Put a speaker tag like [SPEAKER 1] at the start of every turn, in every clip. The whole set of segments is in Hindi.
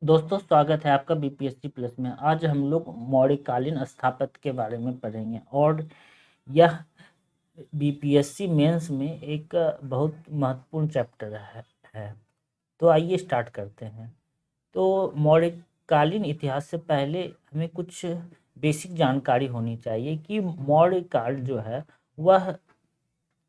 [SPEAKER 1] दोस्तों, स्वागत है आपका बीपीएससी प्लस में। आज हम लोग मौर्यकालीन स्थापत्य के बारे में पढ़ेंगे और यह बीपीएससी मेंस में एक बहुत महत्वपूर्ण चैप्टर है। तो आइए स्टार्ट करते हैं। तो मौर्यकालीन इतिहास से पहले हमें कुछ बेसिक जानकारी होनी चाहिए कि मौर्य काल जो है वह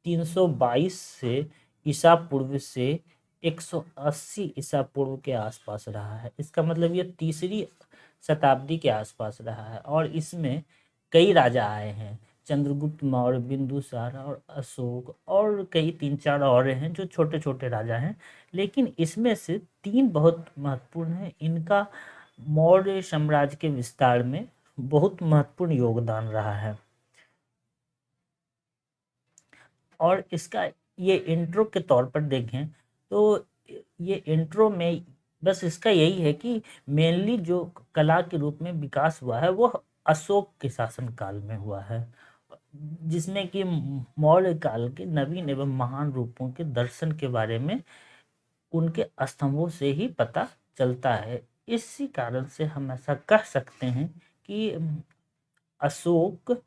[SPEAKER 1] 322 से ईसा पूर्व से 180 ईसा पूर्व के आसपास रहा है। इसका मतलब ये तीसरी शताब्दी के आसपास रहा है और इसमें कई राजा आए हैं। चंद्रगुप्त मौर्य, बिंदुसार और अशोक और कई 3-4 और हैं जो छोटे छोटे राजा हैं। लेकिन इसमें से 3 बहुत महत्वपूर्ण हैं। इनका मौर्य साम्राज्य के विस्तार में बहुत महत्वपूर्ण योगदान रहा है। और इसका ये इंट्रो के तौर पर देखें तो ये इंट्रो में बस इसका यही है कि मेनली जो कला के रूप में विकास हुआ है वो अशोक के शासन काल में हुआ है, जिसमें कि मौर्य काल के नवीन एवं महान रूपों के दर्शन के बारे में उनके स्तंभों से ही पता चलता है। इसी कारण से हम ऐसा कह सकते हैं कि अशोक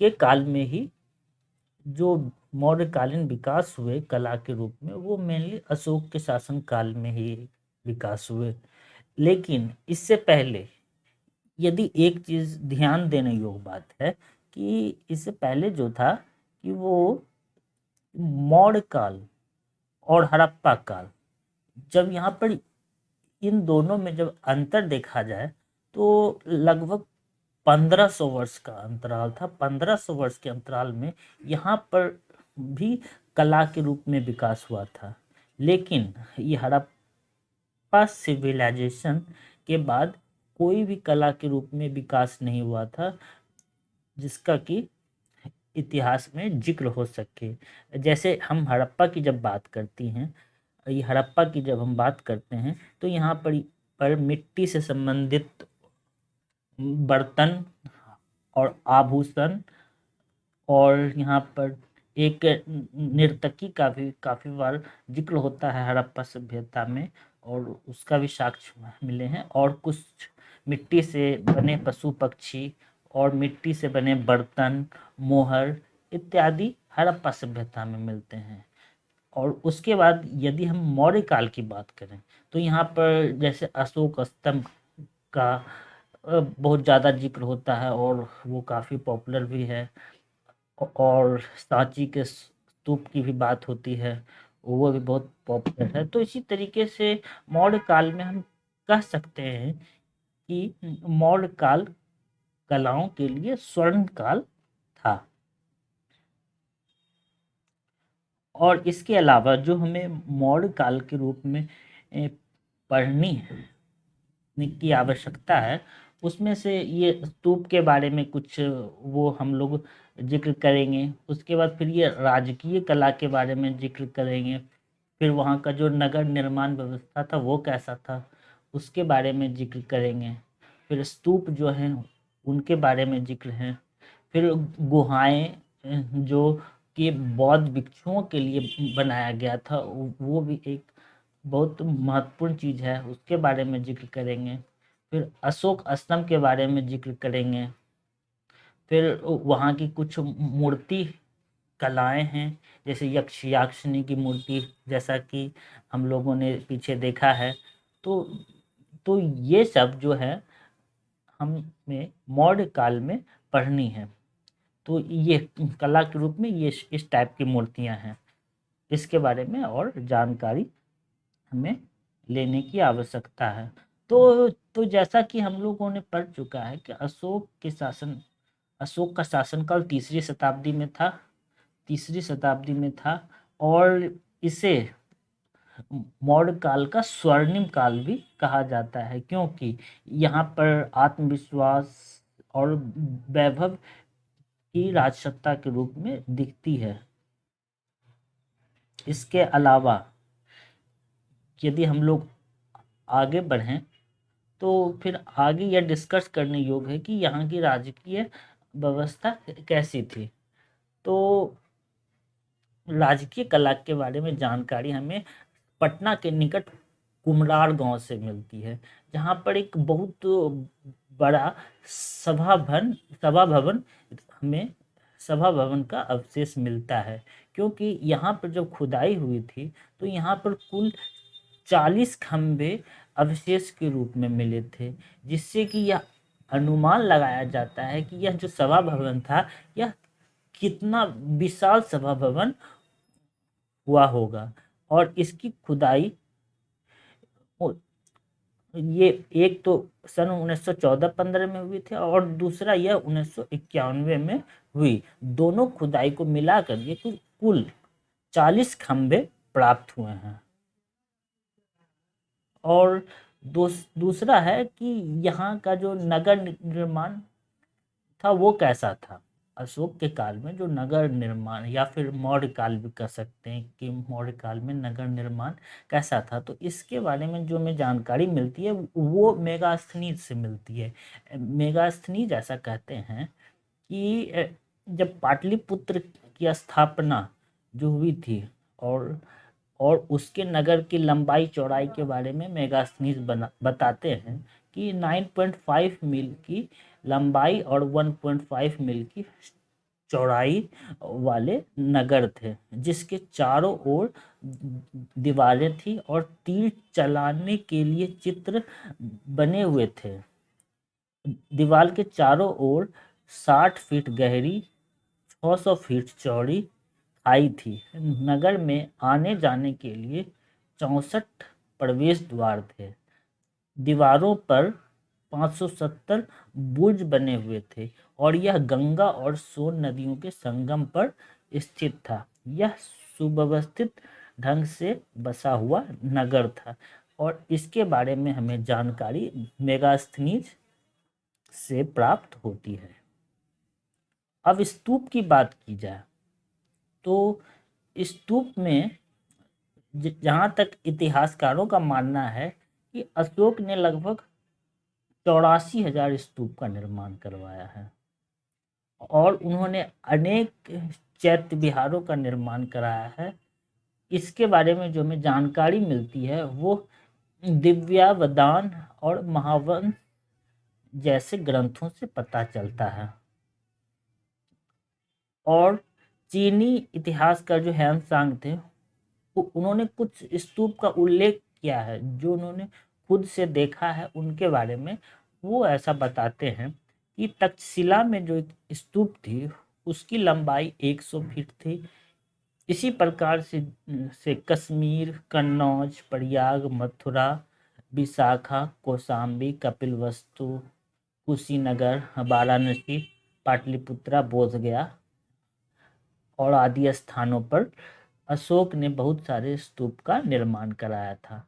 [SPEAKER 1] के काल में ही जो मौर्यकालीन विकास हुए कला के रूप में वो मेनली अशोक के शासन काल में ही विकास हुए। लेकिन इससे पहले यदि एक चीज ध्यान देने योग्य बात है कि इससे पहले जो था कि वो मौर्य काल और हड़प्पा काल, जब यहाँ पर इन दोनों में जब अंतर देखा जाए तो लगभग 1500 वर्ष का अंतराल था। 1500 वर्ष के अंतराल में यहाँ पर भी कला के रूप में विकास हुआ था। लेकिन ये हड़प्पा सिविलाइजेशन के बाद कोई भी कला के रूप में विकास नहीं हुआ था जिसका कि इतिहास में जिक्र हो सके। जैसे हम हड़प्पा की जब बात करती हैं, ये हड़प्पा की जब हम बात करते हैं तो यहाँ पर मिट्टी से संबंधित बर्तन और आभूषण और यहाँ पर एक नर्तकी का भी काफ़ी बार जिक्र होता है हड़प्पा सभ्यता में और उसका भी साक्ष्य मिले हैं। और कुछ मिट्टी से बने पशु पक्षी और मिट्टी से बने बर्तन, मोहर इत्यादि हड़प्पा सभ्यता में मिलते हैं। और उसके बाद यदि हम मौर्य काल की बात करें तो यहाँ पर जैसे अशोक स्तंभ का बहुत ज़्यादा जिक्र होता है और वो काफ़ी पॉपुलर भी है। और सांची के स्तूप की भी बात होती है, वो भी बहुत पॉपुलर है। तो इसी तरीके से मौर्य काल में हम कह सकते हैं कि मौर्य काल कलाओं के लिए स्वर्ण काल था। और इसके अलावा जो हमें मौर्य काल के रूप में पढ़नी की आवश्यकता है उसमें से ये स्तूप के बारे में कुछ वो हम लोग जिक्र करेंगे। उसके बाद फिर ये राजकीय कला के बारे में जिक्र करेंगे। फिर वहाँ का जो नगर निर्माण व्यवस्था था वो कैसा था उसके बारे में जिक्र करेंगे। फिर स्तूप जो हैं उनके बारे में जिक्र है। फिर गुहाएं जो कि बौद्ध भिक्षुओं के लिए बनाया गया था वो भी एक बहुत महत्वपूर्ण चीज़ है, उसके बारे में जिक्र करेंगे। फिर अशोक स्तंभ के बारे में जिक्र करेंगे। फिर वहाँ की कुछ मूर्ति कलाएं हैं जैसे यक्ष याक्षिनी की मूर्ति, जैसा कि हम लोगों ने पीछे देखा है। तो तो ये सब जो है हमें मौर्य काल में पढ़नी है। तो ये कला के रूप में ये इस टाइप की मूर्तियां हैं, इसके बारे में और जानकारी हमें लेने की आवश्यकता है। तो जैसा कि हम लोगों ने पढ़ चुका है कि अशोक का शासनकाल तीसरी शताब्दी में था और इसे मौर्य काल का स्वर्णिम काल भी कहा जाता है, क्योंकि यहाँ पर आत्मविश्वास और वैभव की राजसत्ता के रूप में दिखती है। इसके अलावा यदि हम लोग आगे बढ़ें तो फिर आगे यह डिस्कस करने योग्य है कि यहाँ की राजकीय व्यवस्था कैसी थी। तो राजकीय कला के बारे में जानकारी हमें पटना के निकट कुमरार गांव से मिलती है, जहाँ पर एक बहुत बड़ा सभा भवन हमें सभा भवन का अवशेष मिलता है। क्योंकि यहाँ पर जब खुदाई हुई थी तो यहाँ पर कुल 40 खंभे अवशेष के रूप में मिले थे, जिससे कि यह अनुमान लगाया जाता है कि यह जो सभा भवन था, यह कितना विशाल सभा भवन हुआ होगा। और इसकी खुदाई ये एक तो सन 1914-15 में हुई थी और दूसरा यह 1991 में हुई। दोनों खुदाई को मिलाकर ये कुल 40 खंभे प्राप्त हुए हैं। और दूसरा है कि यहाँ का जो नगर निर्माण था वो कैसा था। अशोक के काल में जो नगर निर्माण, या फिर मौर्य काल भी कह सकते हैं कि मौर्य काल में नगर निर्माण कैसा था, तो इसके बारे में जो हमें जानकारी मिलती है वो मेगास्थनीज से मिलती है। मेगास्थनीज ऐसा कहते हैं कि जब पाटलिपुत्र की स्थापना जो हुई थी और उसके नगर की लंबाई चौड़ाई के बारे में मेगास्थनीज बताते हैं कि 9.5 मील की लंबाई और 1.5 मील की चौड़ाई वाले नगर थे, जिसके चारों ओर दीवारें थी और तीर चलाने के लिए चित्र बने हुए थे। दीवार के चारों ओर 60 फीट गहरी 600 फीट चौड़ी खाई थी। नगर में आने जाने के लिए 64 प्रवेश द्वार थे। दीवारों पर 570 बुर्ज बने हुए थे और यह गंगा और सोन नदियों के संगम पर स्थित था। यह सुव्यवस्थित ढंग से बसा हुआ नगर था और इसके बारे में हमें जानकारी मेगास्थनीज से प्राप्त होती है। अब स्तूप की बात की जाए तो स्तूप में जहाँ तक इतिहासकारों का मानना है कि अशोक ने लगभग 84,000 स्तूप का निर्माण करवाया है और उन्होंने अनेक चैत्य विहारों का निर्माण कराया है। इसके बारे में जो हमें जानकारी मिलती है वो दिव्यावदान और महावंश जैसे ग्रंथों से पता चलता है। और चीनी इतिहासकार जो ह्वेनसांग थे उन्होंने कुछ स्तूप का उल्लेख किया है जो उन्होंने खुद से देखा है। उनके बारे में वो ऐसा बताते हैं कि तक्षशिला में जो एक स्तूप थी उसकी लंबाई 100 फीट थी। इसी प्रकार से कश्मीर, कन्नौज, प्रयाग, मथुरा, विशाखा, कौशाम्बी, कपिलवस्तु, कुशीनगर, वाराणसी, पाटलिपुत्रा, बोधगया और आदि स्थानों पर अशोक ने बहुत सारे स्तूप का निर्माण कराया था।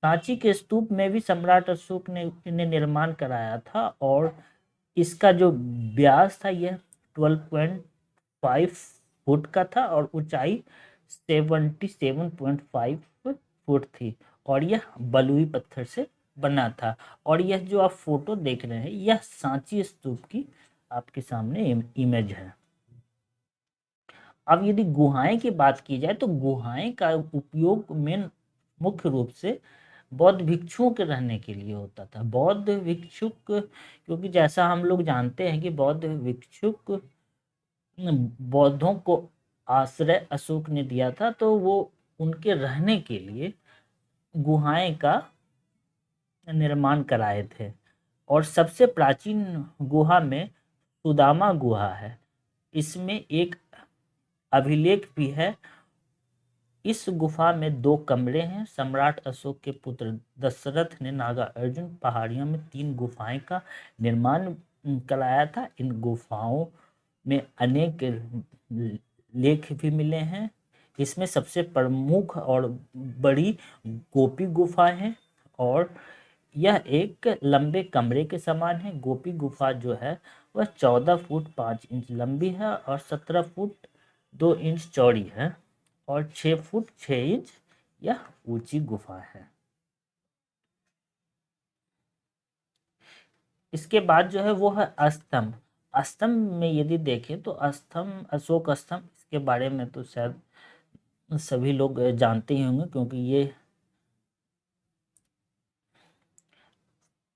[SPEAKER 1] सांची के स्तूप में भी सम्राट अशोक ने निर्माण कराया था और इसका जो व्यास था यह 12.5 फुट का था और ऊंचाई 77.5 फुट थी और यह बलुई पत्थर से बना था। और यह जो आप फोटो देख रहे हैं यह सांची स्तूप की आपके सामने इमेज है। अब यदि गुहाएं की बात की जाए तो गुहाएं का उपयोग में मुख्य रूप से बौद्ध भिक्षुओं के रहने के लिए होता था। बौद्ध भिक्षुक, क्योंकि जैसा हम लोग जानते हैं कि बौद्ध भिक्षुक बौद्धों को आश्रय अशोक ने दिया था, तो वो उनके रहने के लिए गुहाएं का निर्माण कराए थे। और सबसे प्राचीन गुहा में सुदामा गुहा है। इसमें एक अभिलेख भी है। इस गुफा में 2 कमरे हैं। सम्राट अशोक के पुत्र दशरथ ने नागार्जुन पहाड़ियों में 3 गुफाएं का निर्माण कराया था। इन गुफाओं में अनेक लेख भी मिले हैं। इसमें सबसे प्रमुख और बड़ी गोपी गुफा है और यह एक लंबे कमरे के समान है। गोपी गुफा जो है वह 14 फुट 5 इंच लंबी है और 17 फुट 2 इंच चौड़ी है और 6 फुट 6 इंच यह ऊंची गुफा है। इसके बाद जो है वो है स्तंभ। स्तंभ में यदि देखें तो स्तंभ, अशोक स्तंभ, इसके बारे में तो शायद सभी लोग जानते ही होंगे क्योंकि ये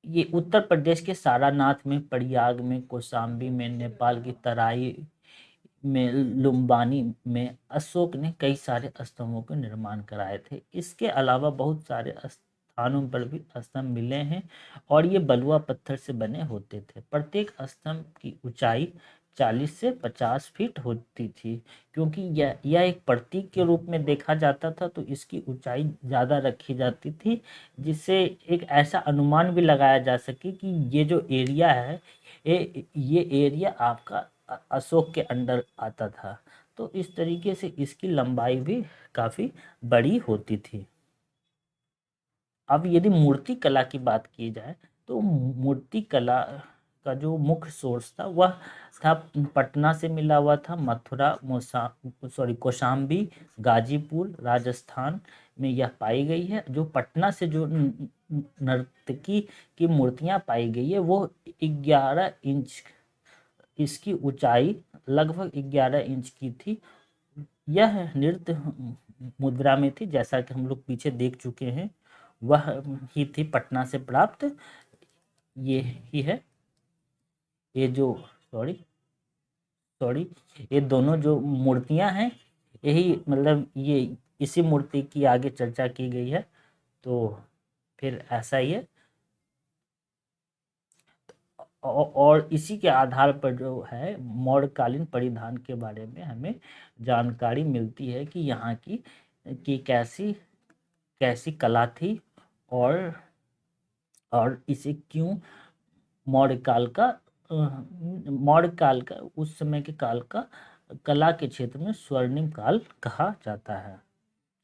[SPEAKER 1] ये उत्तर प्रदेश के सारनाथ में, प्रयाग में, कौशाम्बी में, नेपाल की तराई में, लुम्बानी में अशोक ने कई सारे स्तंभों का निर्माण कराए थे। इसके अलावा बहुत सारे स्थानों पर भी स्तंभ मिले हैं और ये बलुआ पत्थर से बने होते थे। प्रत्येक स्तंभ की ऊंचाई 40 से 50 फीट होती थी। क्योंकि यह एक प्रतीक के रूप में देखा जाता था, तो इसकी ऊंचाई ज़्यादा रखी जाती थी, जिससे एक ऐसा अनुमान भी लगाया जा सके कि ये जो एरिया है, ये एरिया आपका अशोक के अंडर आता था। तो इस तरीके से इसकी लंबाई भी काफ़ी बड़ी होती थी। अब यदि मूर्ति कला की बात की जाए, तो मूर्ति कला का जो मुख्य सोर्स था वह था पटना से मिला हुआ था। मथुरा, कौशाम्बी, गाजीपुर, राजस्थान में यह पाई गई है। जो पटना से जो नर्तकी की मूर्तियां पाई गई है वो 11 इंच, इसकी ऊंचाई लगभग 11 इंच की थी। यह नृत्य मुद्रा में थी, जैसा कि हम लोग पीछे देख चुके हैं, वह ही थी पटना से प्राप्त। ये ही है, ये जो सॉरी सॉरी ये दोनों जो मूर्तियां हैं, यही मतलब ये इसी मूर्ति की आगे चर्चा की गई है। तो फिर ऐसा ही है। और इसी के आधार पर जो है मौर्यकालीन परिधान के बारे में हमें जानकारी मिलती है कि यहाँ की कैसी कैसी कला थी, और इसे क्यों मौर्य काल का, उस समय के काल का कला के क्षेत्र में स्वर्णिम काल कहा जाता है।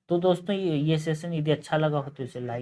[SPEAKER 1] तो दोस्तों ये सेशन यदि अच्छा लगा हो तो इसे लाइक